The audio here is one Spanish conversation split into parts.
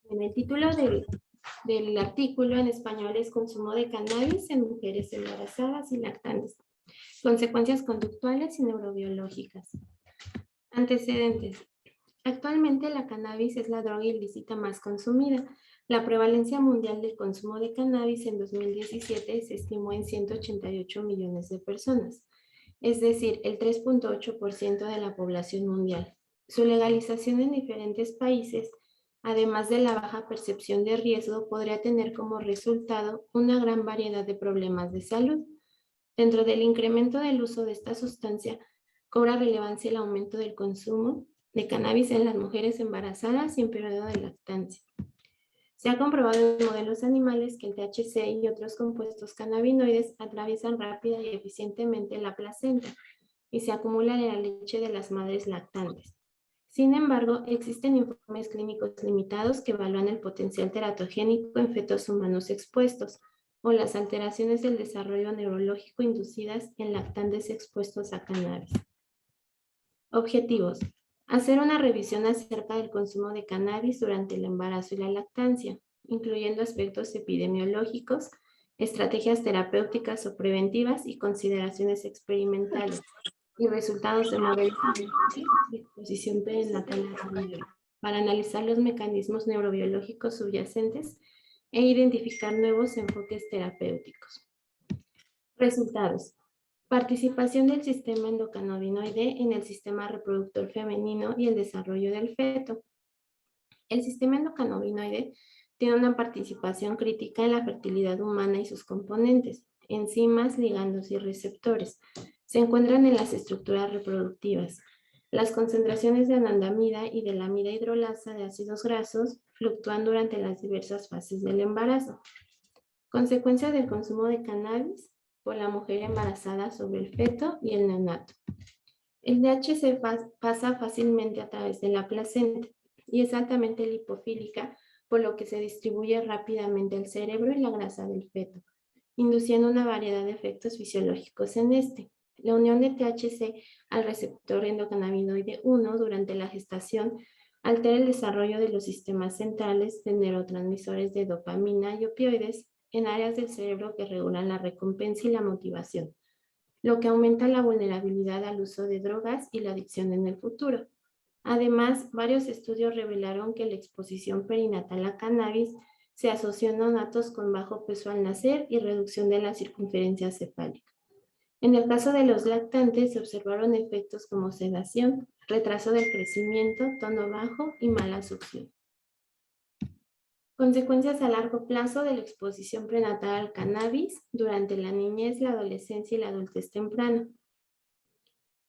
En el título del artículo en español es consumo de cannabis en mujeres embarazadas y lactantes, consecuencias conductuales y neurobiológicas. Antecedentes. Actualmente la cannabis es la droga ilícita más consumida. La prevalencia mundial del consumo de cannabis en 2017 se estimó en 188 millones de personas, es decir, el 3.8% de la población mundial. Su legalización en diferentes países, además de la baja percepción de riesgo, podría tener como resultado una gran variedad de problemas de salud. Dentro del incremento del uso de esta sustancia, cobra relevancia el aumento del consumo de cannabis en las mujeres embarazadas y en periodo de lactancia. Se ha comprobado en modelos animales que el THC y otros compuestos cannabinoides atraviesan rápida y eficientemente la placenta y se acumulan en la leche de las madres lactantes. Sin embargo, existen informes clínicos limitados que evalúan el potencial teratogénico en fetos humanos expuestos o las alteraciones del desarrollo neurológico inducidas en lactantes expuestos a cannabis. Objetivos. Hacer una revisión acerca del consumo de cannabis durante el embarazo y la lactancia, incluyendo aspectos epidemiológicos, estrategias terapéuticas o preventivas y consideraciones experimentales, y resultados de modelos de exposición perinatal a cannabis, para analizar los mecanismos neurobiológicos subyacentes e identificar nuevos enfoques terapéuticos. Resultados. Participación del sistema endocannabinoide en el sistema reproductor femenino y el desarrollo del feto. El sistema endocannabinoide tiene una participación crítica en la fertilidad humana y sus componentes, enzimas, ligandos y receptores. Se encuentran en las estructuras reproductivas. Las concentraciones de anandamida y de la amida hidrolasa de ácidos grasos fluctúan durante las diversas fases del embarazo. Consecuencia del consumo de cannabis por la mujer embarazada sobre el feto y el neonato. El THC pasa fácilmente a través de la placenta y es altamente lipofílica, por lo que se distribuye rápidamente al cerebro y la grasa del feto, induciendo una variedad de efectos fisiológicos en este. La unión de THC al receptor endocannabinoide 1 durante la gestación altera el desarrollo de los sistemas centrales de neurotransmisores de dopamina y opioides en áreas del cerebro que regulan la recompensa y la motivación, lo que aumenta la vulnerabilidad al uso de drogas y la adicción en el futuro. Además, varios estudios revelaron que la exposición perinatal a cannabis se asoció a neonatos con bajo peso al nacer y reducción de la circunferencia cefálica. En el caso de los lactantes, se observaron efectos como sedación, retraso del crecimiento, tono bajo y mala succión. Consecuencias a largo plazo de la exposición prenatal al cannabis durante la niñez, la adolescencia y la adultez temprana.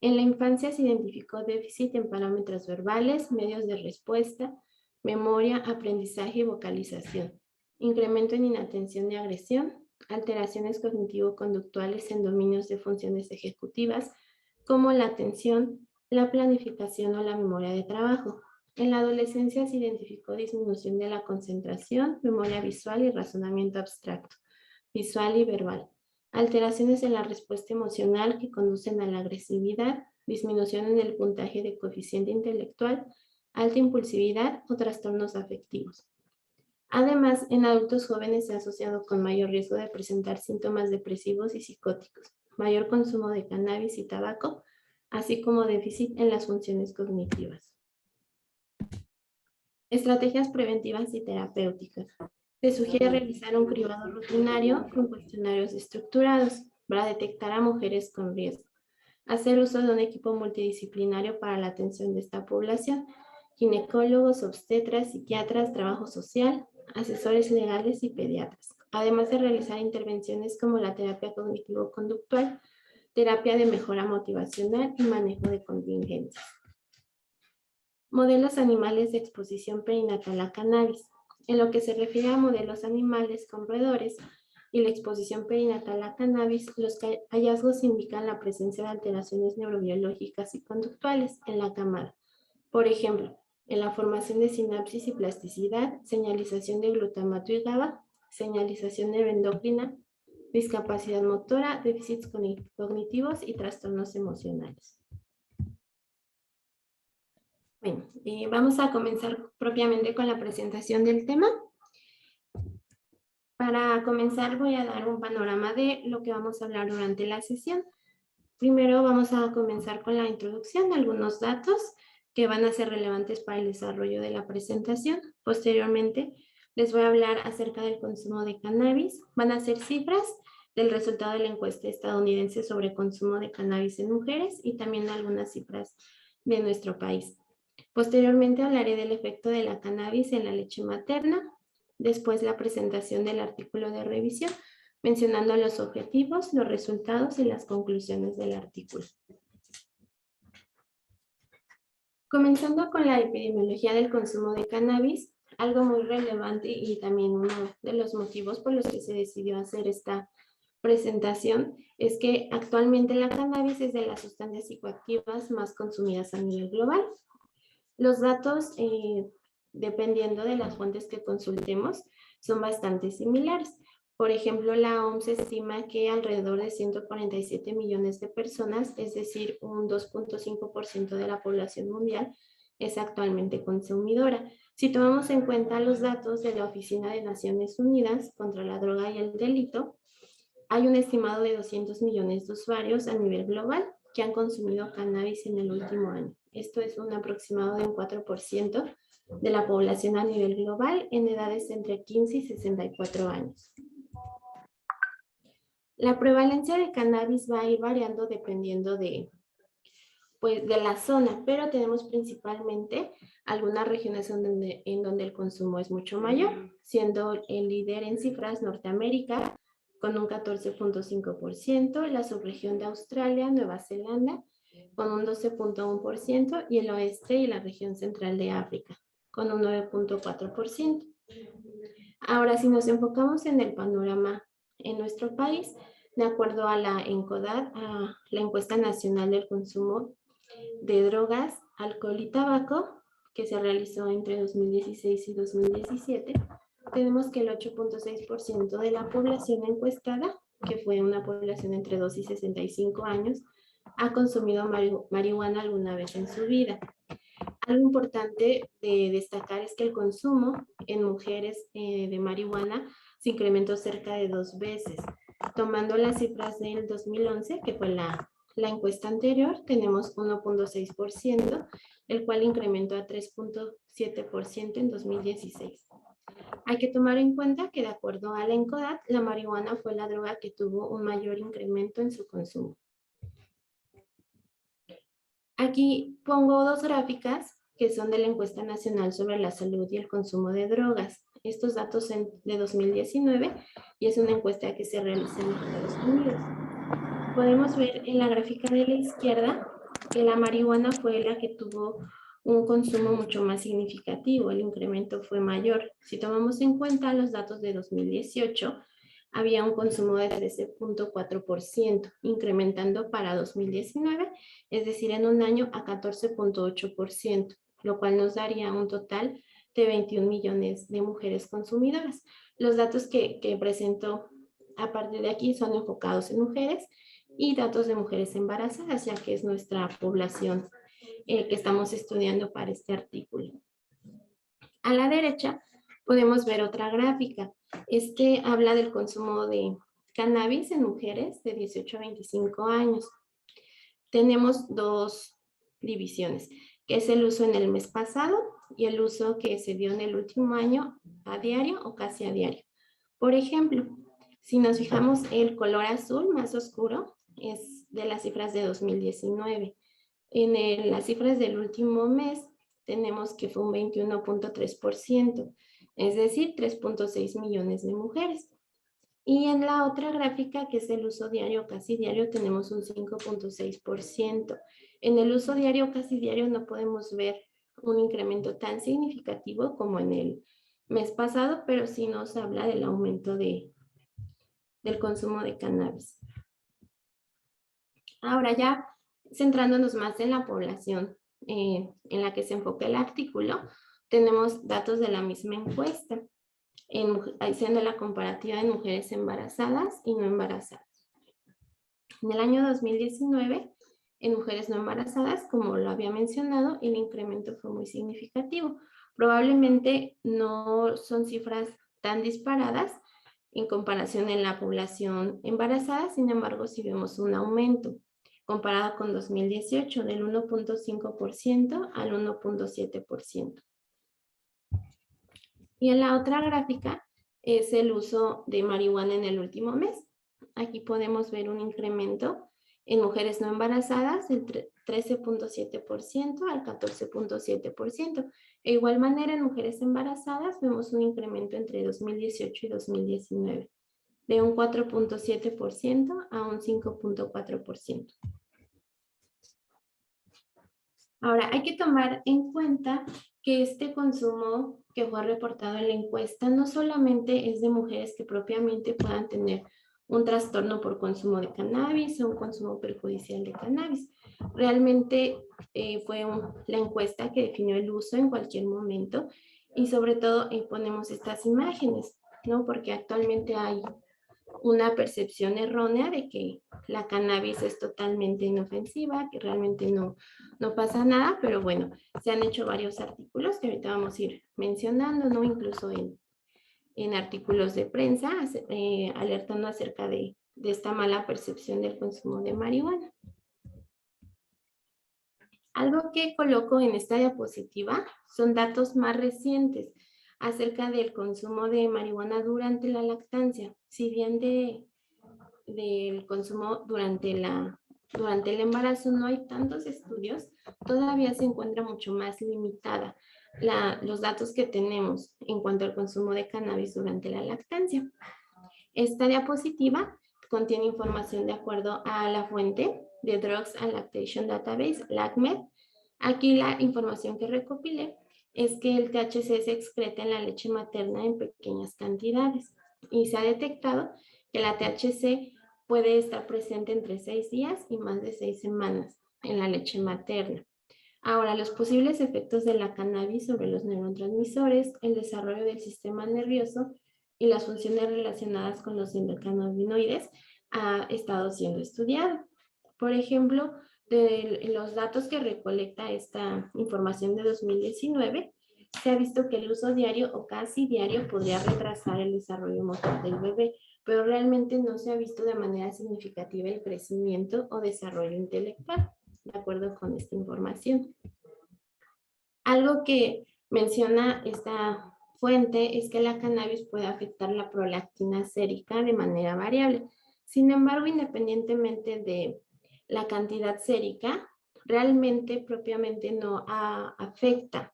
En la infancia se identificó déficit en parámetros verbales, medios de respuesta, memoria, aprendizaje y vocalización, incremento en inatención y agresión, alteraciones cognitivo-conductuales en dominios de funciones ejecutivas como la atención, la planificación o la memoria de trabajo. En la adolescencia se identificó disminución de la concentración, memoria visual y razonamiento abstracto, visual y verbal. Alteraciones en la respuesta emocional que conducen a la agresividad, disminución en el puntaje de coeficiente intelectual, alta impulsividad o trastornos afectivos. Además, en adultos jóvenes se ha asociado con mayor riesgo de presentar síntomas depresivos y psicóticos, mayor consumo de cannabis y tabaco, así como déficit en las funciones cognitivas. Estrategias preventivas y terapéuticas. Se sugiere realizar un cribado rutinario con cuestionarios estructurados para detectar a mujeres con riesgo. Hacer uso de un equipo multidisciplinario para la atención de esta población, ginecólogos, obstetras, psiquiatras, trabajo social, asesores legales y pediatras. Además de realizar intervenciones como la terapia cognitivo-conductual, terapia de mejora motivacional y manejo de contingencias. Modelos animales de exposición perinatal a cannabis. En lo que se refiere a modelos animales con roedores y la exposición perinatal a cannabis, los hallazgos indican la presencia de alteraciones neurobiológicas y conductuales en la camada. Por ejemplo, en la formación de sinapsis y plasticidad, señalización de glutamato y GABA, señalización neuroendocrina, discapacidad motora, déficits cognitivos y trastornos emocionales. Bueno, vamos a comenzar propiamente con la presentación del tema. Para comenzar voy a dar un panorama de lo que vamos a hablar durante la sesión. Primero vamos a comenzar con la introducción, algunos datos que van a ser relevantes para el desarrollo de la presentación. Posteriormente les voy a hablar acerca del consumo de cannabis. Van a ser cifras del resultado de la encuesta estadounidense sobre consumo de cannabis en mujeres y también algunas cifras de nuestro país. Posteriormente hablaré del efecto de la cannabis en la leche materna. Después la presentación del artículo de revisión, mencionando los objetivos, los resultados y las conclusiones del artículo. Comenzando con la epidemiología del consumo de cannabis, algo muy relevante y también uno de los motivos por los que se decidió hacer esta presentación es que actualmente la cannabis es de las sustancias psicoactivas más consumidas a nivel global. Los datos, dependiendo de las fuentes que consultemos, son bastante similares. Por ejemplo, la OMS estima que alrededor de 147 millones de personas, es decir, un 2.5% de la población mundial, es actualmente consumidora. Si tomamos en cuenta los datos de la Oficina de Naciones Unidas contra la Droga y el Delito, hay un estimado de 200 millones de usuarios a nivel global que han consumido cannabis en el último año. Esto es un aproximado de un 4% de la población a nivel global en edades entre 15 y 64 años. La prevalencia de cannabis va a ir variando dependiendo de la zona, pero tenemos principalmente algunas regiones en donde el consumo es mucho mayor, siendo el líder en cifras Norteamérica, con un 14.5%, la subregión de Australia, Nueva Zelanda, con un 12.1%, y el oeste y la región central de África, con un 9.4%. Ahora, si nos enfocamos en el panorama en nuestro país, de acuerdo a la ENCODAT, a la Encuesta Nacional del Consumo de Drogas, Alcohol y Tabaco, que se realizó entre 2016 y 2017, tenemos que el 8.6% de la población encuestada, que fue una población entre 2 y 65 años, ha consumido marihuana alguna vez en su vida. Algo importante de destacar es que el consumo en mujeres de marihuana se incrementó cerca de 2 veces. Tomando las cifras del 2011, que fue la encuesta anterior, tenemos 1.6%, el cual incrementó a 3.7% en 2016. Hay que tomar en cuenta que de acuerdo a la ENCODAT, la marihuana fue la droga que tuvo un mayor incremento en su consumo. Aquí pongo dos gráficas que son de la Encuesta Nacional sobre la Salud y el Consumo de Drogas. Estos datos son de 2019 y es una encuesta que se realiza en Estados Unidos. Podemos ver en la gráfica de la izquierda que la marihuana fue la que tuvo un consumo mucho más significativo, el incremento fue mayor. Si tomamos en cuenta los datos de 2018, había un consumo de 13.4%, incrementando para 2019, es decir, en un año a 14.8%, lo cual nos daría un total de 21 millones de mujeres consumidoras. Los datos que presento a partir de aquí son enfocados en mujeres y datos de mujeres embarazadas, ya que es nuestra población que estamos estudiando para este artículo. A la derecha podemos ver otra gráfica. Este habla del consumo de cannabis en mujeres de 18 a 25 años. Tenemos dos divisiones, que es el uso en el mes pasado y el uso que se dio en el último año a diario o casi a diario. Por ejemplo, si nos fijamos, el color azul más oscuro es de las cifras de 2019. En las cifras del último mes tenemos que fue un 21.3%, es decir, 3.6 millones de mujeres. Y en la otra gráfica, que es el uso diario casi diario, tenemos un 5.6%. En el uso diario casi diario no podemos ver un incremento tan significativo como en el mes pasado, pero sí nos habla del aumento del consumo de cannabis. Ahora ya centrándonos más en la población en la que se enfoca el artículo, tenemos datos de la misma encuesta, haciendo la comparativa en mujeres embarazadas y no embarazadas. En el año 2019, En mujeres no embarazadas, como lo había mencionado, el incremento fue muy significativo. Probablemente no son cifras tan disparadas en comparación en la población embarazada, sin embargo, sí vemos un aumento comparado con 2018 del 1.5% al 1.7%. Y en la otra gráfica es el uso de marihuana en el último mes. Aquí podemos ver un incremento en mujeres no embarazadas del 13.7% al 14.7%. De igual manera, en mujeres embarazadas vemos un incremento entre 2018 y 2019 de un 4.7% a un 5.4%. Ahora, hay que tomar en cuenta que este consumo que fue reportado en la encuesta no solamente es de mujeres que propiamente puedan tener un trastorno por consumo de cannabis o un consumo perjudicial de cannabis. Realmente fue la encuesta que definió el uso en cualquier momento y sobre todo ponemos estas imágenes, ¿no? Porque actualmente hay una percepción errónea de que la cannabis es totalmente inofensiva, que realmente no pasa nada, pero bueno, se han hecho varios artículos que ahorita vamos a ir mencionando, ¿no? Incluso en artículos de prensa, alertando acerca de esta mala percepción del consumo de marihuana. Algo que coloco en esta diapositiva son datos más recientes acerca del consumo de marihuana durante la lactancia. Si bien del consumo durante el embarazo no hay tantos estudios, todavía se encuentra mucho más limitada los datos que tenemos en cuanto al consumo de cannabis durante la lactancia. Esta diapositiva contiene información de acuerdo a la fuente de Drugs and Lactation Database, LACMED. Aquí la información que recopilé es que el THC se excreta en la leche materna en pequeñas cantidades y se ha detectado que la THC puede estar presente entre 6 días y más de 6 semanas en la leche materna. Ahora, los posibles efectos de la cannabis sobre los neurotransmisores, el desarrollo del sistema nervioso y las funciones relacionadas con los endocannabinoides ha estado siendo estudiado. Por ejemplo, de los datos que recolecta esta información de 2019, se ha visto que el uso diario o casi diario podría retrasar el desarrollo motor del bebé, pero realmente no se ha visto de manera significativa el crecimiento o desarrollo intelectual, de acuerdo con esta información. Algo que menciona esta fuente es que la cannabis puede afectar la prolactina sérica de manera variable. Sin embargo, independientemente de la cantidad sérica, realmente propiamente no afecta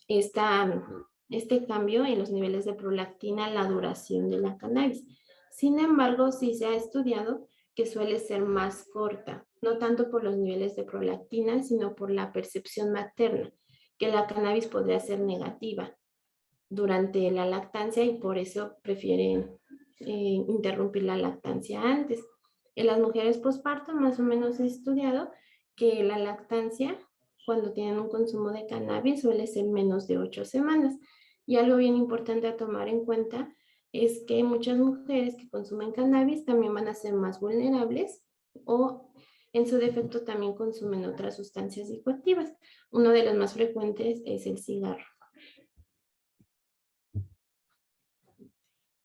este cambio en los niveles de prolactina, la duración de la cannabis. Sin embargo, sí se ha estudiado que suele ser más corta, no tanto por los niveles de prolactina, sino por la percepción materna, que la cannabis podría ser negativa durante la lactancia y por eso prefieren interrumpir la lactancia antes. En las mujeres posparto más o menos he estudiado que la lactancia cuando tienen un consumo de cannabis suele ser menos de 8 semanas. Y algo bien importante a tomar en cuenta es que muchas mujeres que consumen cannabis también van a ser más vulnerables o en su defecto también consumen otras sustancias psicoactivas. Uno de los más frecuentes es el cigarro.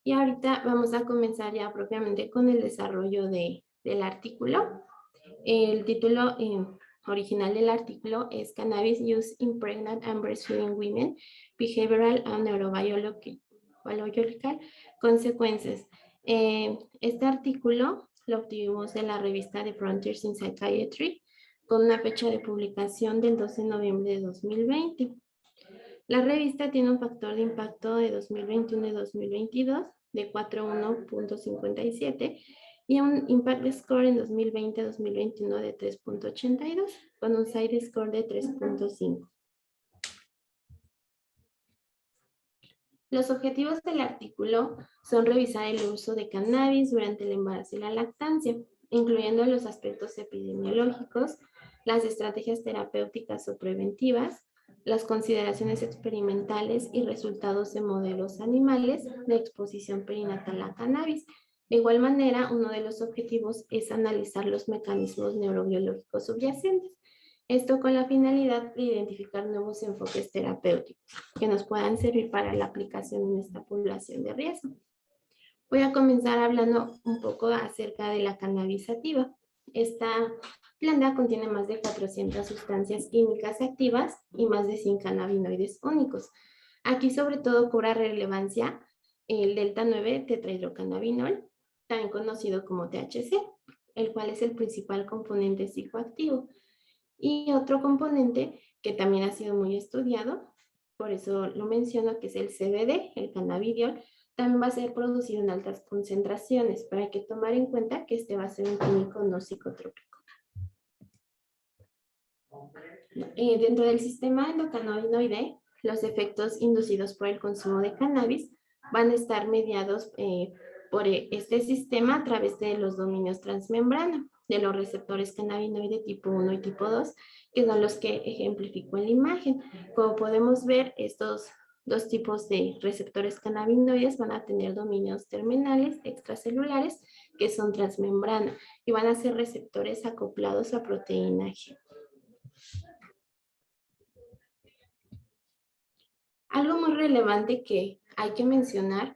Y ahorita vamos a comenzar ya propiamente con el desarrollo del artículo. El título original del artículo es Cannabis Use in Pregnant and Breastfeeding Women, Behavioral and Neurobiological Consequences. Este artículo lo obtuvimos en la revista de Frontiers in Psychiatry con una fecha de publicación del 12 de noviembre de 2020. La revista tiene un factor de impacto de 2021 y 2022 de 4.1.57 y un Impact Score en 2020-2021 de 3.82 con un Side Score de 3.5. Los objetivos del artículo son revisar el uso de cannabis durante el embarazo y la lactancia, incluyendo los aspectos epidemiológicos, las estrategias terapéuticas o preventivas, las consideraciones experimentales y resultados de modelos animales de exposición perinatal a cannabis, De igual manera, uno de los objetivos es analizar los mecanismos neurobiológicos subyacentes. Esto con la finalidad de identificar nuevos enfoques terapéuticos que nos puedan servir para la aplicación en esta población de riesgo. Voy a comenzar hablando un poco acerca de la cannabis sativa. Esta planta contiene más de 400 sustancias químicas activas y más de 100 cannabinoides únicos. Aquí sobre todo cobra relevancia el delta 9 tetrahidrocannabinol, también conocido como THC, el cual es el principal componente psicoactivo. Y otro componente que también ha sido muy estudiado, por eso lo menciono, que es el CBD, el cannabidiol, también va a ser producido en altas concentraciones, pero hay que tomar en cuenta que este va a ser un químico no psicotrópico. Dentro del sistema endocannabinoide, los efectos inducidos por el consumo de cannabis van a estar mediados por este sistema a través de los dominios transmembrana, de los receptores cannabinoide tipo 1 y tipo 2, que son los que ejemplifico en la imagen. Como podemos ver, estos dos tipos de receptores cannabinoides van a tener dominios terminales extracelulares que son transmembrana y van a ser receptores acoplados a proteína G. Algo muy relevante que hay que mencionar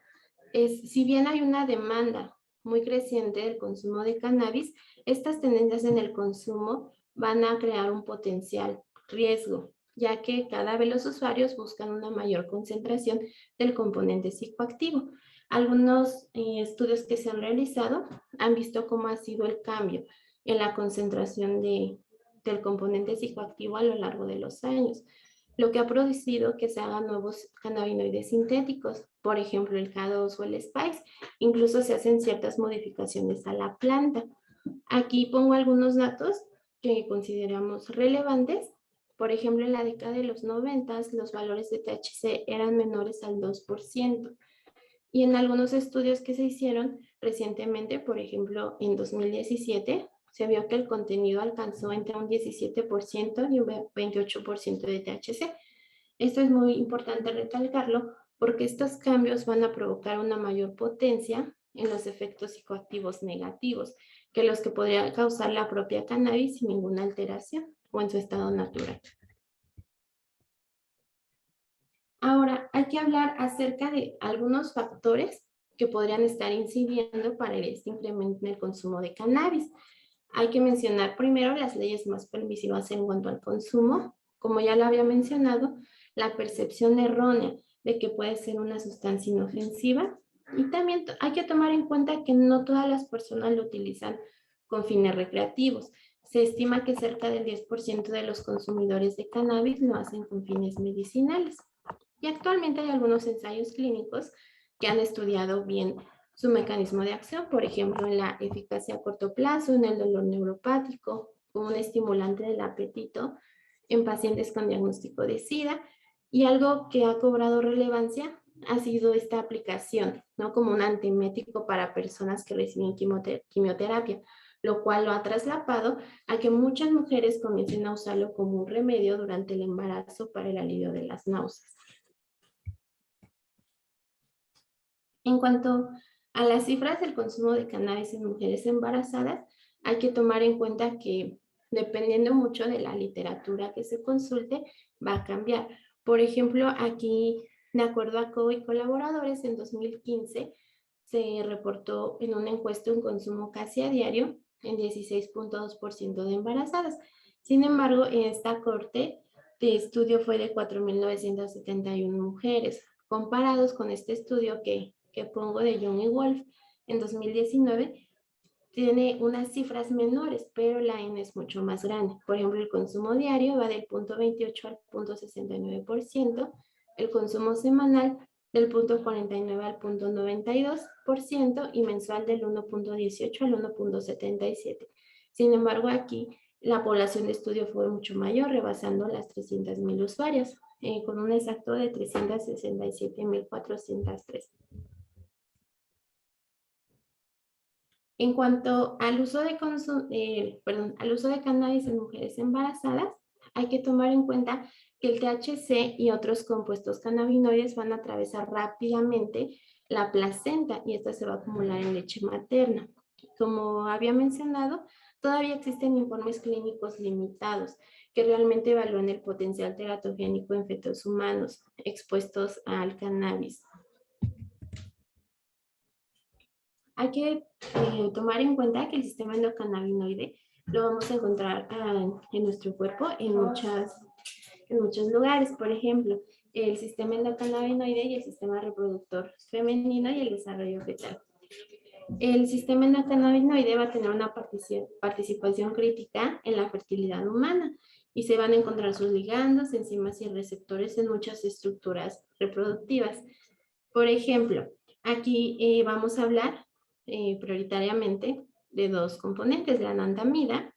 es, si bien hay una demanda muy creciente del consumo de cannabis, estas tendencias en el consumo van a crear un potencial riesgo, ya que cada vez los usuarios buscan una mayor concentración del componente psicoactivo. Algunos estudios que se han realizado han visto cómo ha sido el cambio en la concentración del componente psicoactivo a lo largo de los años, lo que ha producido que se hagan nuevos cannabinoides sintéticos, por ejemplo el K2 o el Spice. Incluso se hacen ciertas modificaciones a la planta. Aquí pongo algunos datos que consideramos relevantes. Por ejemplo, en la década de los 90 los valores de THC eran menores al 2%. Y en algunos estudios que se hicieron recientemente, por ejemplo, en 2017, se vio que el contenido alcanzó entre un 17% y un 28% de THC. Esto es muy importante recalcarlo porque estos cambios van a provocar una mayor potencia en los efectos psicoactivos negativos que los que podría causar la propia cannabis sin ninguna alteración o en su estado natural. Ahora, hay que hablar acerca de algunos factores que podrían estar incidiendo para este incremento en el consumo de cannabis. Hay que mencionar primero las leyes más permisivas en cuanto al consumo. Como ya lo había mencionado, la percepción errónea de que puede ser una sustancia inofensiva. Y también hay que tomar en cuenta que no todas las personas lo utilizan con fines recreativos. Se estima que cerca del 10% de los consumidores de cannabis lo hacen con fines medicinales. Y actualmente hay algunos ensayos clínicos que han estudiado bien su mecanismo de acción, por ejemplo, en la eficacia a corto plazo, en el dolor neuropático, como un estimulante del apetito en pacientes con diagnóstico de SIDA. Y algo que ha cobrado relevancia ha sido esta aplicación, ¿no? Como un antiemético para personas que reciben quimioterapia, lo cual lo ha trasladado a que muchas mujeres comiencen a usarlo como un remedio durante el embarazo para el alivio de las náuseas. En cuanto a las cifras del consumo de cannabis en mujeres embarazadas, hay que tomar en cuenta que dependiendo mucho de la literatura que se consulte, va a cambiar. Por ejemplo, aquí, de acuerdo a Coe y colaboradores, en 2015 se reportó en una encuesta un consumo casi a diario en 16.2% de embarazadas. Sin embargo, en esta corte de estudio fue de 4.971 mujeres, comparados con este estudio que pongo de Young y Wolf en 2019, tiene unas cifras menores, pero la N es mucho más grande. Por ejemplo, el consumo diario va del 0.28 al 0.69%, el consumo semanal del 0.49 al 0.92% y mensual del 1.18 al 1.77. Sin embargo, aquí la población de estudio fue mucho mayor, rebasando las 300,000 usuarios, con un exacto de 367,403. En cuanto al uso de cannabis en mujeres embarazadas, hay que tomar en cuenta que el THC y otros compuestos cannabinoides van a atravesar rápidamente la placenta y esta se va a acumular en leche materna. Como había mencionado, todavía existen informes clínicos limitados que realmente evalúan el potencial teratogénico en fetos humanos expuestos al cannabis. Hay que tomar en cuenta que el sistema endocannabinoide lo vamos a encontrar en nuestro cuerpo en muchos lugares. Por ejemplo, el sistema endocannabinoide y el sistema reproductor femenino y el desarrollo fetal. El sistema endocannabinoide va a tener una participación crítica en la fertilidad humana y se van a encontrar sus ligandos, enzimas y receptores en muchas estructuras reproductivas. Por ejemplo, aquí vamos a hablar prioritariamente de dos componentes, la anandamida,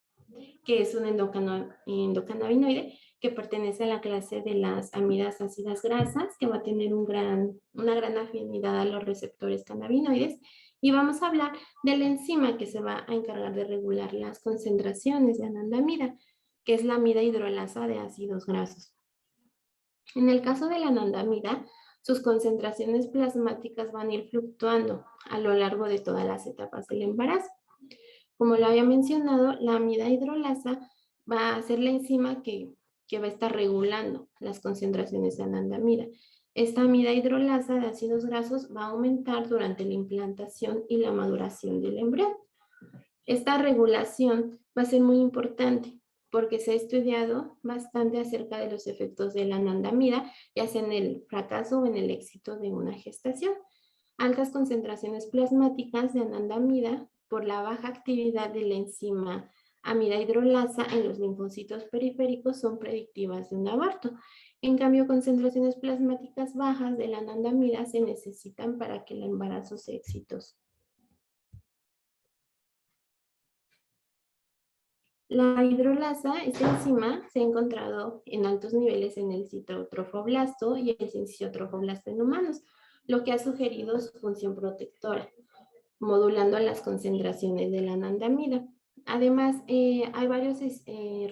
que es un endocannabinoide que pertenece a la clase de las amidas ácidas grasas, que va a tener una gran afinidad a los receptores cannabinoides, y vamos a hablar de la enzima que se va a encargar de regular las concentraciones de anandamida, que es la amida hidrolasa de ácidos grasos. En el caso de la anandamida, sus concentraciones plasmáticas van a ir fluctuando a lo largo de todas las etapas del embarazo. Como lo había mencionado, la amida hidrolasa va a ser la enzima que va a estar regulando las concentraciones de anandamida. Esta amida hidrolasa de ácidos grasos va a aumentar durante la implantación y la maduración del embrión. Esta regulación va a ser muy importante porque se ha estudiado bastante acerca de los efectos de la anandamida, ya sea en el fracaso o en el éxito de una gestación. Altas concentraciones plasmáticas de anandamida por la baja actividad de la enzima amida hidrolasa en los linfocitos periféricos son predictivas de un aborto. En cambio, concentraciones plasmáticas bajas de la anandamida se necesitan para que el embarazo sea exitoso. La hidrolasa, esta enzima, se ha encontrado en altos niveles en el citotrofoblasto y el sincitotrofoblasto en humanos, lo que ha sugerido su función protectora, modulando las concentraciones de la anandamida. Además, hay varios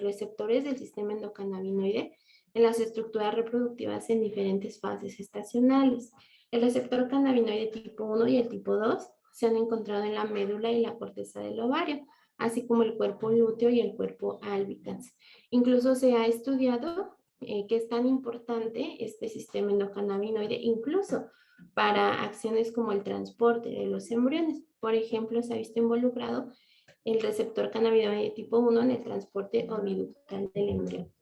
receptores del sistema endocannabinoide en las estructuras reproductivas en diferentes fases gestacionales. El receptor cannabinoide tipo 1 y el tipo 2 se han encontrado en la médula y la corteza del ovario, así como el cuerpo lúteo y el cuerpo albicans. Incluso se ha estudiado que es tan importante este sistema endocannabinoide, incluso para acciones como el transporte de los embriones. Por ejemplo, se ha visto involucrado el receptor cannabinoide tipo 1 en el transporte oviductal del embrión.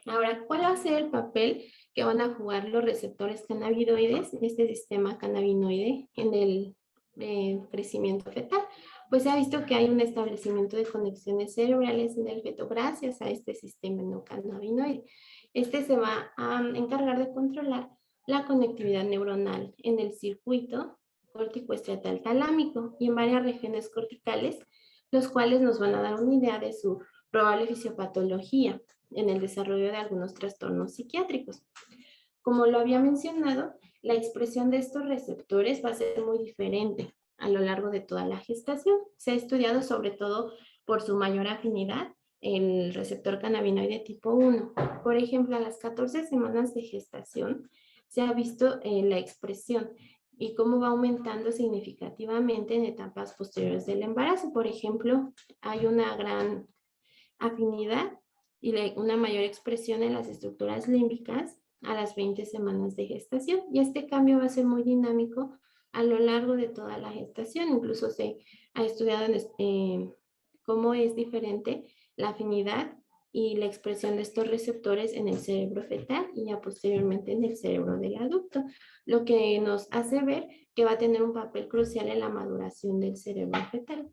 Ahora, ¿cuál va a ser el papel que van a jugar los receptores cannabinoides en este sistema cannabinoide en el crecimiento fetal? Pues se ha visto que hay un establecimiento de conexiones cerebrales en el feto gracias a este sistema endocannabinoide. Este se va a encargar de controlar la conectividad neuronal en el circuito córtico-estriatal talámico y en varias regiones corticales, los cuales nos van a dar una idea de su probable fisiopatología en el desarrollo de algunos trastornos psiquiátricos. Como lo había mencionado, la expresión de estos receptores va a ser muy diferente a lo largo de toda la gestación. Se ha estudiado sobre todo por su mayor afinidad el receptor cannabinoide tipo 1. Por ejemplo, a las 14 semanas de gestación se ha visto la expresión y cómo va aumentando significativamente en etapas posteriores del embarazo. Por ejemplo, hay una gran afinidad y una mayor expresión en las estructuras límbicas a las 20 semanas de gestación. Y este cambio va a ser muy dinámico a lo largo de toda la gestación. Incluso se ha estudiado cómo es diferente la afinidad y la expresión de estos receptores en el cerebro fetal y ya posteriormente en el cerebro del adulto, lo que nos hace ver que va a tener un papel crucial en la maduración del cerebro fetal.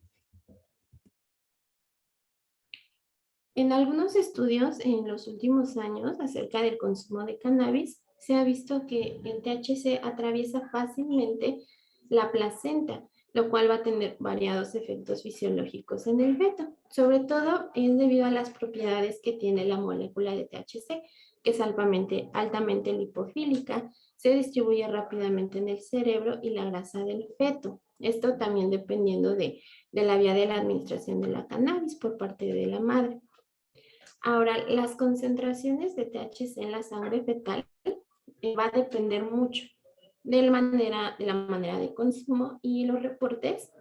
En algunos estudios en los últimos años acerca del consumo de cannabis, se ha visto que el THC atraviesa fácilmente la placenta, lo cual va a tener variados efectos fisiológicos en el feto. Sobre todo es debido a las propiedades que tiene la molécula de THC, que es altamente lipofílica, se distribuye rápidamente en el cerebro y la grasa del feto. Esto también dependiendo de la vía de la administración de la cannabis por parte de la madre. Ahora, las concentraciones de THC en la sangre fetal va a depender mucho de la manera de consumo y los reportes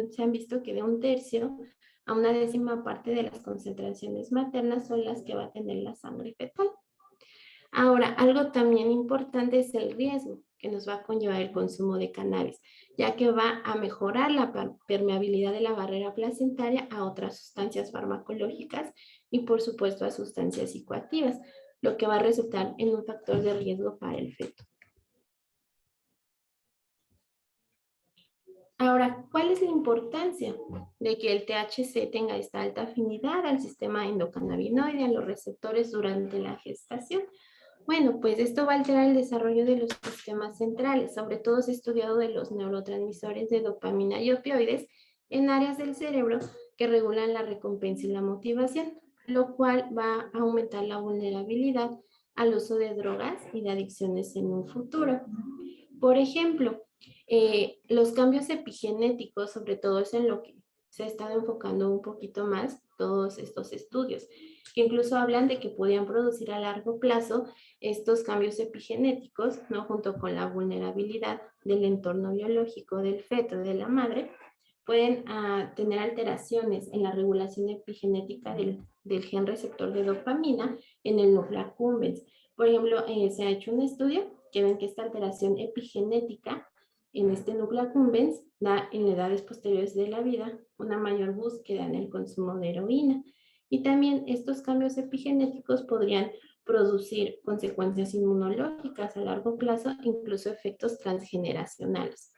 se han visto que de 1/3 a 1/10 parte de las concentraciones maternas son las que va a tener la sangre fetal. Ahora, algo también importante es el riesgo que nos va a conllevar el consumo de cannabis, ya que va a mejorar la permeabilidad de la barrera placentaria a otras sustancias farmacológicas y por supuesto a sustancias psicoactivas, lo que va a resultar en un factor de riesgo para el feto. Ahora, ¿cuál es la importancia de que el THC tenga esta alta afinidad al sistema endocannabinoide, a los receptores durante la gestación? Bueno, pues esto va a alterar el desarrollo de los sistemas centrales, sobre todo se ha estudiado de los neurotransmisores de dopamina y opioides en áreas del cerebro que regulan la recompensa y la motivación, lo cual va a aumentar la vulnerabilidad al uso de drogas y de adicciones en un futuro. Por ejemplo, los cambios epigenéticos, sobre todo es en lo que se ha estado enfocando un poquito más todos estos estudios, que incluso hablan de que podían producir a largo plazo estos cambios epigenéticos, ¿no? Junto con la vulnerabilidad del entorno biológico del feto, de la madre, pueden tener alteraciones en la regulación epigenética del gen receptor de dopamina en el núcleo accumbens. Por ejemplo, se ha hecho un estudio que ven que esta alteración epigenética en este núcleo accumbens da en edades posteriores de la vida una mayor búsqueda en el consumo de heroína. Y también estos cambios epigenéticos podrían producir consecuencias inmunológicas a largo plazo, incluso efectos transgeneracionales.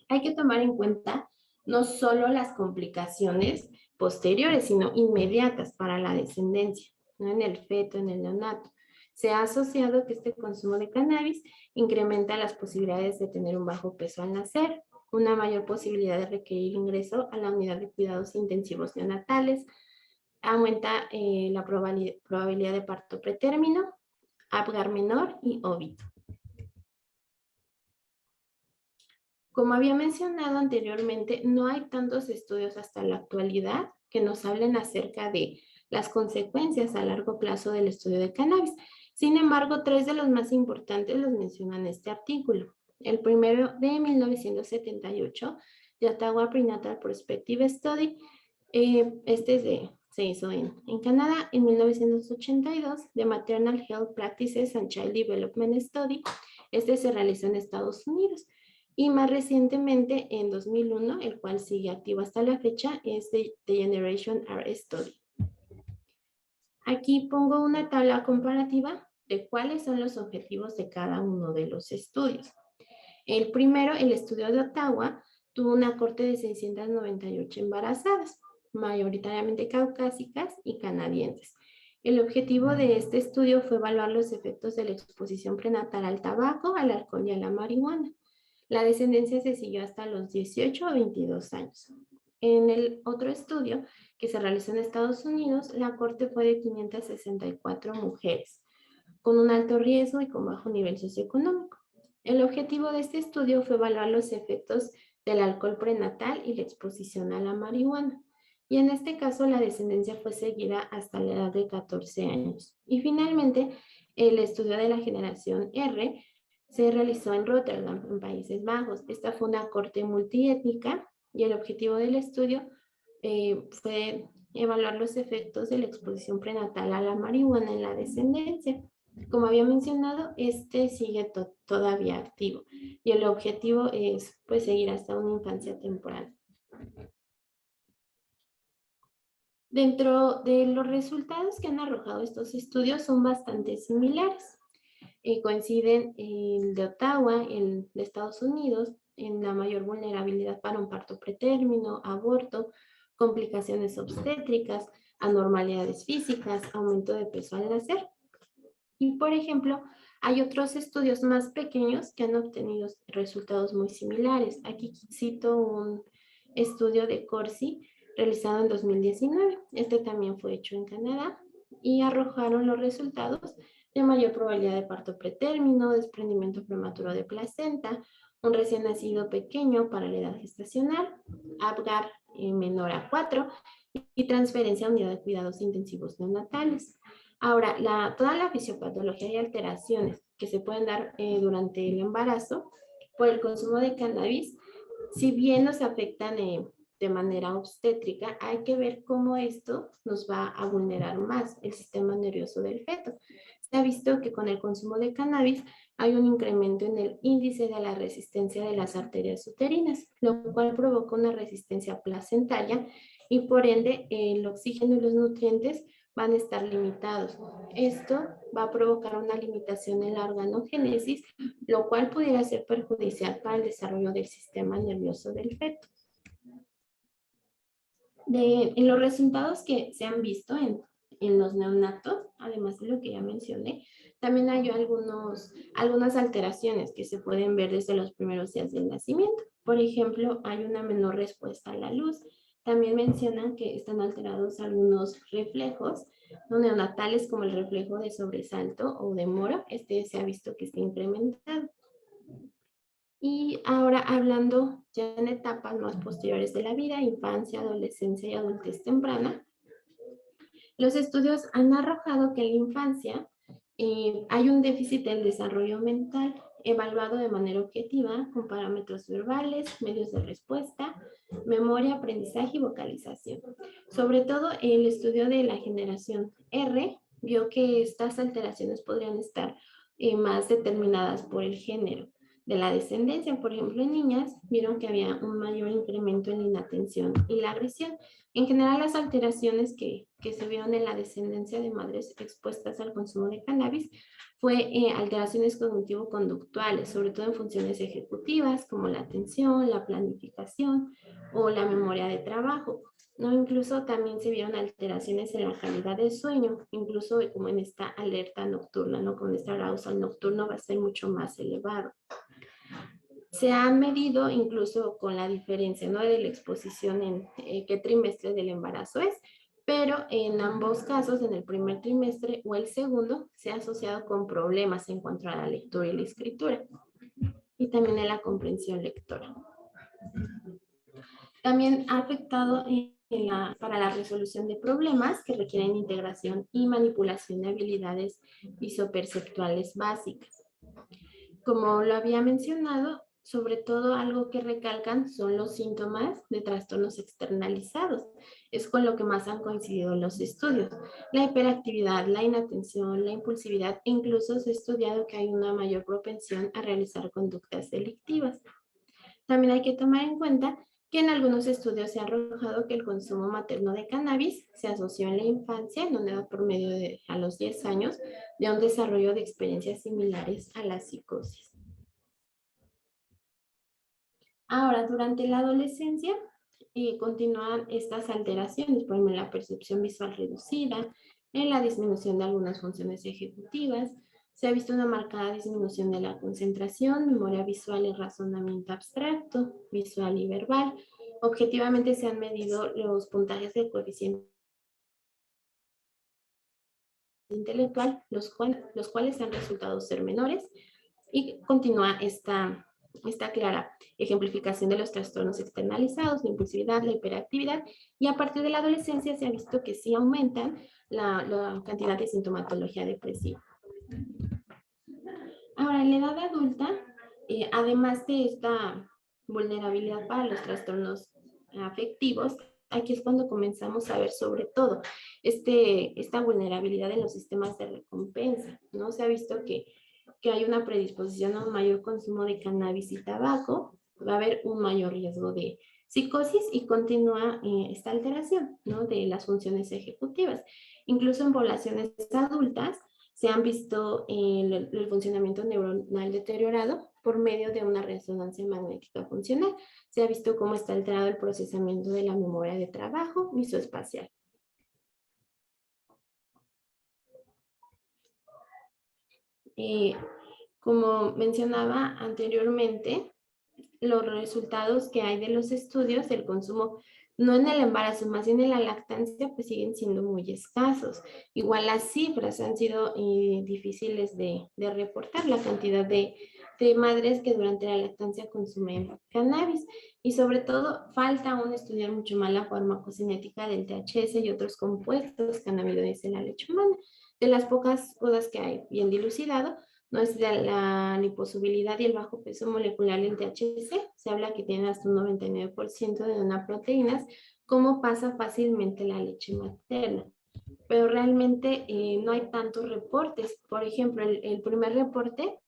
Hay que tomar en cuenta no solo las complicaciones posteriores, sino inmediatas para la descendencia, ¿no? En el feto, en el neonato. Se ha asociado que este consumo de cannabis incrementa las posibilidades de tener un bajo peso al nacer, una mayor posibilidad de requerir ingreso a la unidad de cuidados intensivos neonatales, aumenta la probabilidad de parto pretérmino, Apgar menor y óbito. Como había mencionado anteriormente, no hay tantos estudios hasta la actualidad que nos hablen acerca de las consecuencias a largo plazo del estudio de cannabis. Sin embargo, 3 de los más importantes los mencionan en este artículo. El primero de 1978, de Ottawa Prenatal Prospective Study, se hizo en Canadá. En 1982, de Maternal Health Practices and Child Development Study, se realizó en Estados Unidos. Y más recientemente, en 2001, el cual sigue activo hasta la fecha, es The Generation R Study. Aquí pongo una tabla comparativa de cuáles son los objetivos de cada uno de los estudios. El primero, el estudio de Ottawa, tuvo una corte de 698 embarazadas, mayoritariamente caucásicas y canadienses. El objetivo de este estudio fue evaluar los efectos de la exposición prenatal al tabaco, al alcohol y a la marihuana. La descendencia se siguió hasta los 18 o 22 años. En el otro estudio que se realizó en Estados Unidos, la corte fue de 564 mujeres, con un alto riesgo y con bajo nivel socioeconómico. El objetivo de este estudio fue evaluar los efectos del alcohol prenatal y la exposición a la marihuana. Y en este caso, la descendencia fue seguida hasta la edad de 14 años. Y finalmente, el estudio de la generación R se realizó en Rotterdam, en Países Bajos. Esta fue una corte multiétnica y el objetivo del estudio fue evaluar los efectos de la exposición prenatal a la marihuana en la descendencia. Como había mencionado, sigue todavía activo y el objetivo es pues seguir hasta una infancia temprana. Dentro de los resultados que han arrojado estos estudios son bastante similares. Coinciden el de Ottawa, el de Estados Unidos, en la mayor vulnerabilidad para un parto pretérmino, aborto, complicaciones obstétricas, anormalidades físicas, aumento de peso al nacer. Y, por ejemplo, hay otros estudios más pequeños que han obtenido resultados muy similares. Aquí cito un estudio de Corsi realizado en 2019. También fue hecho en Canadá y arrojaron los resultados de mayor probabilidad de parto pretérmino, desprendimiento prematuro de placenta, un recién nacido pequeño para la edad gestacional, Apgar menor a 4 y transferencia a unidad de cuidados intensivos neonatales. Ahora, toda la fisiopatología y alteraciones que se pueden dar durante el embarazo por el consumo de cannabis, si bien nos afectan de manera obstétrica, hay que ver cómo esto nos va a vulnerar más el sistema nervioso del feto. Se ha visto que con el consumo de cannabis hay un incremento en el índice de la resistencia de las arterias uterinas, lo cual provoca una resistencia placentaria y por ende el oxígeno y los nutrientes van a estar limitados. Esto va a provocar una limitación en la organogénesis, lo cual pudiera ser perjudicial para el desarrollo del sistema nervioso del feto. En los resultados que se han visto en los neonatos, además de lo que ya mencioné, también hay algunas alteraciones que se pueden ver desde los primeros días del nacimiento. Por ejemplo, hay una menor respuesta a la luz. También mencionan que están alterados algunos reflejos no neonatales, como el reflejo de sobresalto o de Moro. Este se ha visto que está incrementado. Y ahora hablando ya en etapas más posteriores de la vida, infancia, adolescencia y adultez temprana, los estudios han arrojado que en la infancia hay un déficit del desarrollo mental evaluado de manera objetiva con parámetros verbales, medios de respuesta, memoria, aprendizaje y vocalización. Sobre todo el estudio de la generación R vio que estas alteraciones podrían estar más determinadas por el género de la descendencia. Por ejemplo, en niñas vieron que había un mayor incremento en la inatención y la agresión. En general, las alteraciones que se vieron en la descendencia de madres expuestas al consumo de cannabis fue alteraciones cognitivo-conductuales, sobre todo en funciones ejecutivas como la atención, la planificación o la memoria de trabajo. ¿No? Incluso también se vieron alteraciones en la calidad del sueño, incluso como en esta alerta nocturna, ¿no? Con este arousal nocturno va a ser mucho más elevado. Se han medido incluso con la diferencia, ¿no? De la exposición en qué trimestre del embarazo es, pero en ambos casos, en el primer trimestre o el segundo, se ha asociado con problemas en cuanto a la lectura y la escritura, y también en la comprensión lectora. También ha afectado para la resolución de problemas que requieren integración y manipulación de habilidades visoperceptuales básicas. Como lo había mencionado, sobre todo algo que recalcan son los síntomas de trastornos externalizados. Es con lo que más han coincidido los estudios. La hiperactividad, la inatención, la impulsividad, e incluso se ha estudiado que hay una mayor propensión a realizar conductas delictivas. También hay que tomar en cuenta que en algunos estudios se ha arrojado que el consumo materno de cannabis se asoció en la infancia, en una edad promedio de a los 10 años, de un desarrollo de experiencias similares a la psicosis. Ahora, durante la adolescencia, continúan estas alteraciones, por ejemplo, en la percepción visual reducida, en la disminución de algunas funciones ejecutivas, se ha visto una marcada disminución de la concentración, memoria visual y razonamiento abstracto, visual y verbal. Objetivamente se han medido los puntajes de coeficiente intelectual, los cuales han resultado ser menores, y continúa esta clara ejemplificación de los trastornos externalizados, la impulsividad, la hiperactividad, y a partir de la adolescencia se ha visto que sí aumentan la cantidad de sintomatología depresiva. Ahora, en la edad adulta, además de esta vulnerabilidad para los trastornos afectivos, aquí es cuando comenzamos a ver sobre todo esta vulnerabilidad en los sistemas de recompensa, ¿no? Se ha visto que hay una predisposición a un mayor consumo de cannabis y tabaco, va a haber un mayor riesgo de psicosis y continúa esta alteración, ¿no? De las funciones ejecutivas. Incluso en poblaciones adultas se han visto el funcionamiento neuronal deteriorado por medio de una resonancia magnética funcional. Se ha visto cómo está alterado el procesamiento de la memoria de trabajo visoespacial. Como mencionaba anteriormente, los resultados que hay de los estudios del consumo No en el embarazo, más bien en la lactancia, pues siguen siendo muy escasos. Igual las cifras han sido difíciles de reportar, la cantidad de madres que durante la lactancia consumen cannabis. Y sobre todo, falta aún estudiar mucho más la farmacocinética del THC y otros compuestos cannabinoides en la leche humana. De las pocas cosas que hay bien dilucidado, no es de la liposubilidad y el bajo peso molecular del THC. Se habla que tiene hasta un 99% de donaproteínas, como pasa fácilmente la leche materna. Pero realmente no hay tantos reportes. Por ejemplo, el primer reporte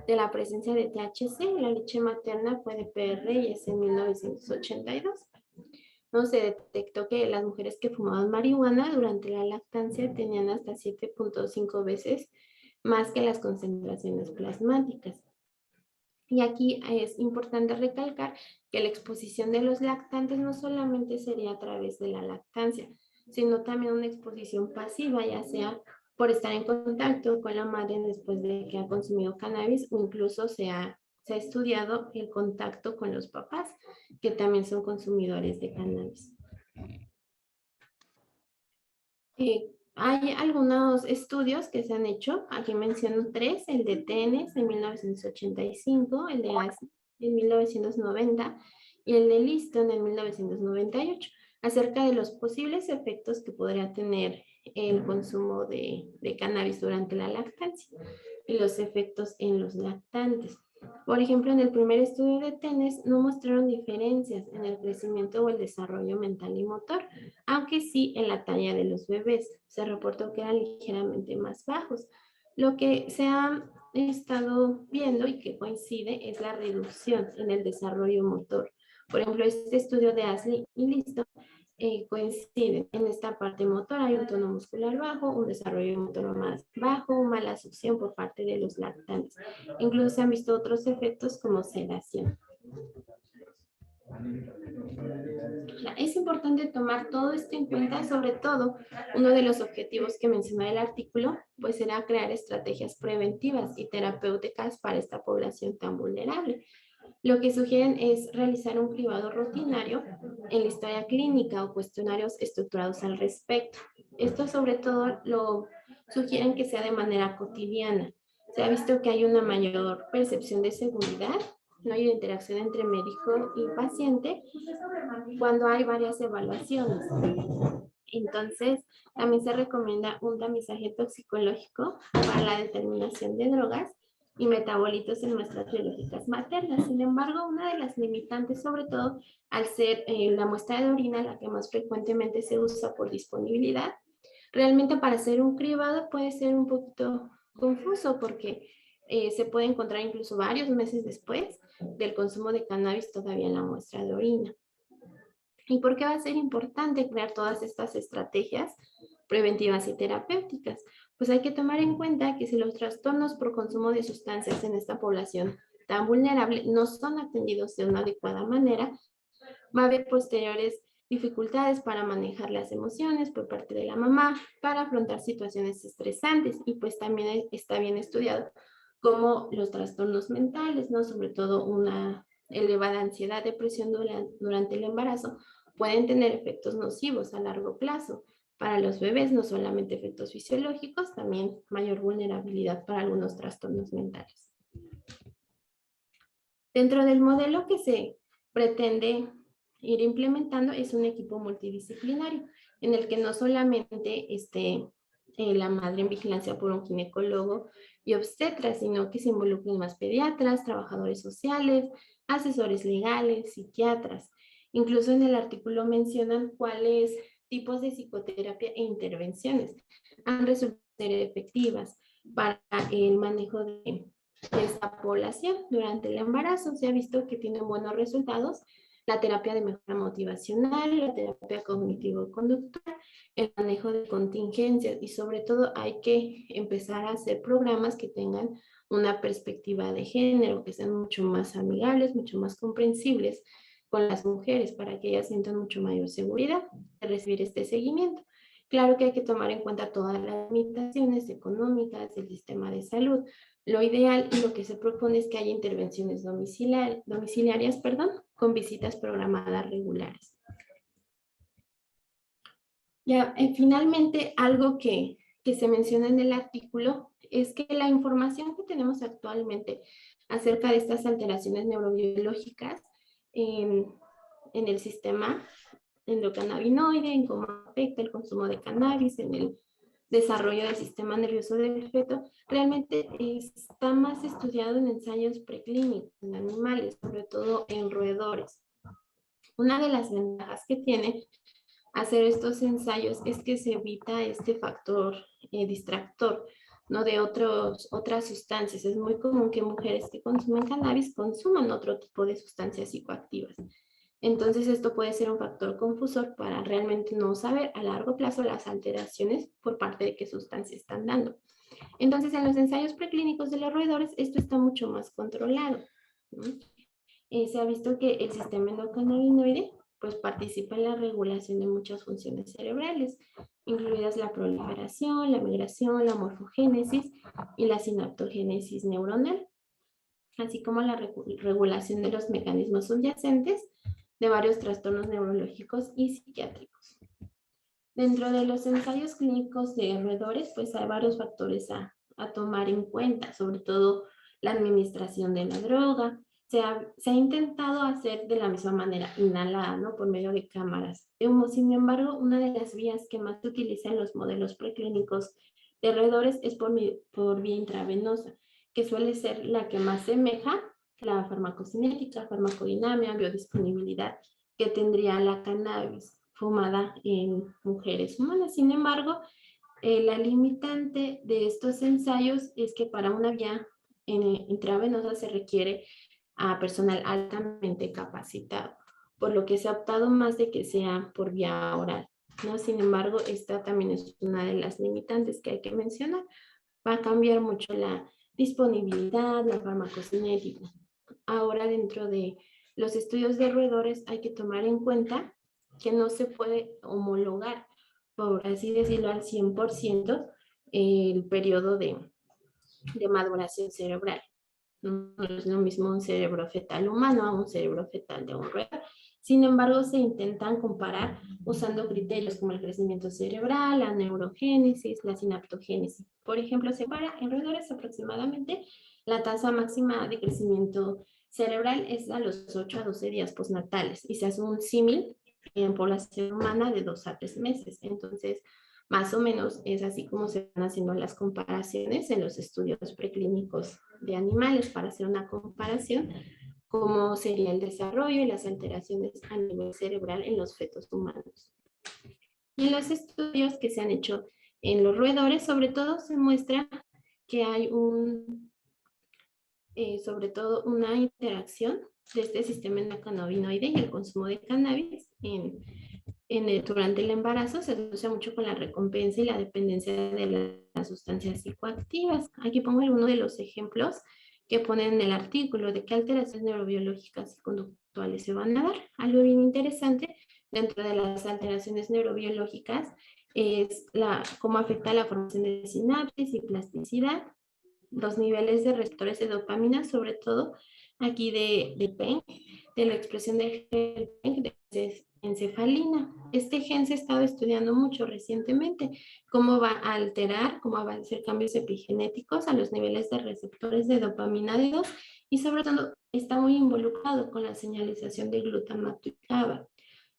de la presencia de THC en la leche materna fue de P. Reyes en 1982. No se detectó que las mujeres que fumaban marihuana durante la lactancia tenían hasta 7.5 veces más que las concentraciones plasmáticas. Y aquí es importante recalcar que la exposición de los lactantes no solamente sería a través de la lactancia, sino también una exposición pasiva, ya sea por estar en contacto con la madre después de que ha consumido cannabis, o incluso se ha estudiado el contacto con los papás, que también son consumidores de cannabis. Hay algunos estudios que se han hecho, aquí menciono tres: el de Tenes en 1985, el de ASI en 1990 y el de Liston en 1998, acerca de los posibles efectos que podría tener el consumo de cannabis durante la lactancia y los efectos en los lactantes. Por ejemplo, en el primer estudio de Tenes no mostraron diferencias en el crecimiento o el desarrollo mental y motor, aunque sí en la talla de los bebés. Se reportó que eran ligeramente más bajos. Lo que se ha estado viendo y que coincide es la reducción en el desarrollo motor. Por ejemplo, este estudio de Ashley y Listo coinciden en esta parte motora. Hay un tono muscular bajo, un desarrollo motor más bajo, mala succión por parte de los lactantes. Incluso se han visto otros efectos como sedación. Es importante tomar todo esto en cuenta. Sobre todo, uno de los objetivos que menciona el artículo, pues será crear estrategias preventivas y terapéuticas para esta población tan vulnerable. Lo que sugieren es realizar un cribado rutinario en la historia clínica o cuestionarios estructurados al respecto. Esto sobre todo lo sugieren que sea de manera cotidiana. Se ha visto que hay una mayor percepción de seguridad, no hay interacción entre médico y paciente cuando hay varias evaluaciones. Entonces, también se recomienda un tamizaje toxicológico para la determinación de drogas y metabolitos en muestras biológicas maternas. Sin embargo, una de las limitantes, sobre todo al ser la muestra de orina la que más frecuentemente se usa por disponibilidad, realmente para hacer un cribado puede ser un poquito confuso, porque se puede encontrar incluso varios meses después del consumo de cannabis todavía en la muestra de orina. ¿Y por qué va a ser importante crear todas estas estrategias preventivas y terapéuticas? Pues hay que tomar en cuenta que si los trastornos por consumo de sustancias en esta población tan vulnerable no son atendidos de una adecuada manera, va a haber posteriores dificultades para manejar las emociones por parte de la mamá, para afrontar situaciones estresantes, y pues también está bien estudiado como los trastornos mentales, ¿no? Sobre todo una elevada ansiedad, depresión durante el embarazo, pueden tener efectos nocivos a largo plazo para los bebés, no solamente efectos fisiológicos, también mayor vulnerabilidad para algunos trastornos mentales. Dentro del modelo que se pretende ir implementando es un equipo multidisciplinario en el que no solamente esté la madre en vigilancia por un ginecólogo y obstetra, sino que se involucren más pediatras, trabajadores sociales, asesores legales, psiquiatras. Incluso en el artículo mencionan cuáles tipos de psicoterapia e intervenciones han resultado ser efectivas para el manejo de esta población durante el embarazo. Se ha visto que tienen buenos resultados la terapia de mejora motivacional, la terapia cognitivo-conductual, el manejo de contingencias, y sobre todo hay que empezar a hacer programas que tengan una perspectiva de género, que sean mucho más amigables, mucho más comprensibles con las mujeres, para que ellas sientan mucho mayor seguridad de recibir este seguimiento. Claro que hay que tomar en cuenta todas las limitaciones económicas del sistema de salud. Lo ideal y lo que se propone es que haya intervenciones domiciliarias, con visitas programadas regulares. Ya, finalmente, algo que se menciona en el artículo es que la información que tenemos actualmente acerca de estas alteraciones neurobiológicas en, en el sistema endocannabinoide, en cómo afecta el consumo de cannabis, en el desarrollo del sistema nervioso del feto, realmente está más estudiado en ensayos preclínicos, en animales, sobre todo en roedores. Una de las ventajas que tiene hacer estos ensayos es que se evita este factor distractor, ¿no? De otras sustancias. Es muy común que mujeres que consumen cannabis consuman otro tipo de sustancias psicoactivas. Entonces esto puede ser un factor confusor para realmente no saber a largo plazo las alteraciones por parte de qué sustancia están dando. Entonces en los ensayos preclínicos de los roedores esto está mucho más controlado, ¿no? Se ha visto que el sistema endocannabinoide pues participa en la regulación de muchas funciones cerebrales, incluidas la proliferación, la migración, la morfogénesis y la sinaptogénesis neuronal, así como la regulación de los mecanismos subyacentes de varios trastornos neurológicos y psiquiátricos. Dentro de los ensayos clínicos de roedores, pues hay varios factores a tomar en cuenta, sobre todo la administración de la droga. Se ha intentado hacer de la misma manera, inhalada, ¿no? Por medio de cámaras de humo. Sin embargo, una de las vías que más se utiliza en los modelos preclínicos de roedores es por vía intravenosa, que suele ser la que más semeja la farmacocinética, farmacodinamia, biodisponibilidad que tendría la cannabis fumada en mujeres humanas. Sin embargo, la limitante de estos ensayos es que para una vía intravenosa se requiere a personal altamente capacitado, por lo que se ha optado más de que sea por vía oral, ¿no? Sin embargo, esta también es una de las limitantes que hay que mencionar. Va a cambiar mucho la disponibilidad, la farmacocinética. Ahora, dentro de los estudios de roedores hay que tomar en cuenta que no se puede homologar, por así decirlo, al 100% el periodo de maduración cerebral. No es lo mismo un cerebro fetal humano a un cerebro fetal de un roedor. Sin embargo, se intentan comparar usando criterios como el crecimiento cerebral, la neurogénesis, la sinaptogénesis. Por ejemplo, se para en roedores aproximadamente la tasa máxima de crecimiento cerebral es a los 8 a 12 días postnatales y se hace un símil en población humana de 2 a 3 meses. Entonces, más o menos es así como se van haciendo las comparaciones en los estudios preclínicos de animales para hacer una comparación cómo sería el desarrollo y las alteraciones a nivel cerebral en los fetos humanos. Y en los estudios que se han hecho en los roedores, sobre todo se muestra que hay sobre todo una interacción de este sistema endocannabinoide y el consumo de cannabis durante el embarazo se asocia mucho con la recompensa y la dependencia de las sustancias psicoactivas. Aquí pongo algunos de los ejemplos que ponen en el artículo de qué alteraciones neurobiológicas y conductuales se van a dar. Algo bien interesante dentro de las alteraciones neurobiológicas es cómo afecta la formación de sinapsis y plasticidad, los niveles de receptores de dopamina, sobre todo aquí de PEN, de la expresión del gen PEN de encefalina. Este gen se ha estado estudiando mucho recientemente, cómo va a alterar, cómo va a hacer cambios epigenéticos a los niveles de receptores de dopamina D2 y sobre todo está muy involucrado con la señalización de glutamato y GABA.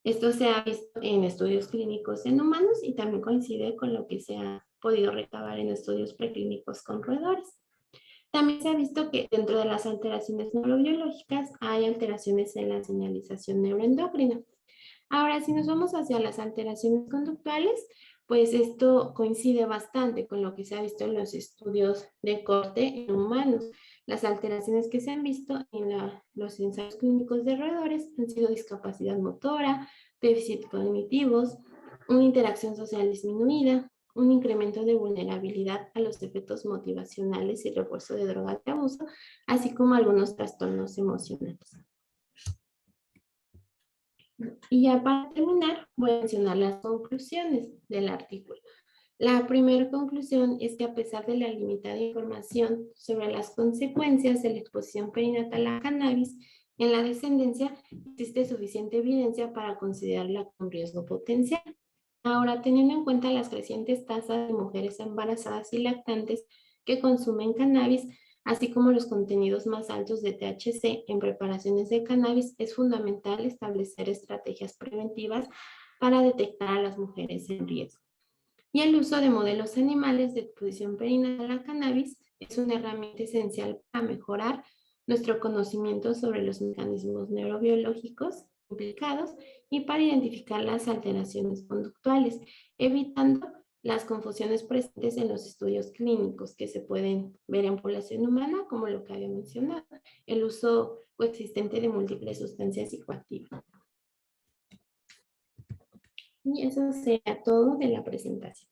Esto se ha visto en estudios clínicos en humanos y también coincide con lo que se ha podido recabar en estudios preclínicos con roedores. También se ha visto que dentro de las alteraciones neurobiológicas hay alteraciones en la señalización neuroendocrina. Ahora, si nos vamos hacia las alteraciones conductuales, pues esto coincide bastante con lo que se ha visto en los estudios de corte en humanos. Las alteraciones que se han visto en los ensayos clínicos de roedores han sido discapacidad motora, déficit cognitivos, una interacción social disminuida, un incremento de vulnerabilidad a los efectos motivacionales y refuerzo de drogas de abuso, así como algunos trastornos emocionales. Y ya para terminar, voy a mencionar las conclusiones del artículo. La primera conclusión es que a pesar de la limitada información sobre las consecuencias de la exposición perinatal a cannabis en la descendencia, existe suficiente evidencia para considerarla con riesgo potencial. Ahora, teniendo en cuenta las crecientes tasas de mujeres embarazadas y lactantes que consumen cannabis, así como los contenidos más altos de THC en preparaciones de cannabis, es fundamental establecer estrategias preventivas para detectar a las mujeres en riesgo. Y el uso de modelos animales de exposición perinatal a cannabis es una herramienta esencial para mejorar nuestro conocimiento sobre los mecanismos neurobiológicos implicados y para identificar las alteraciones conductuales, evitando las confusiones presentes en los estudios clínicos que se pueden ver en población humana, como lo que había mencionado, el uso coexistente de múltiples sustancias psicoactivas. Y eso sería todo de la presentación.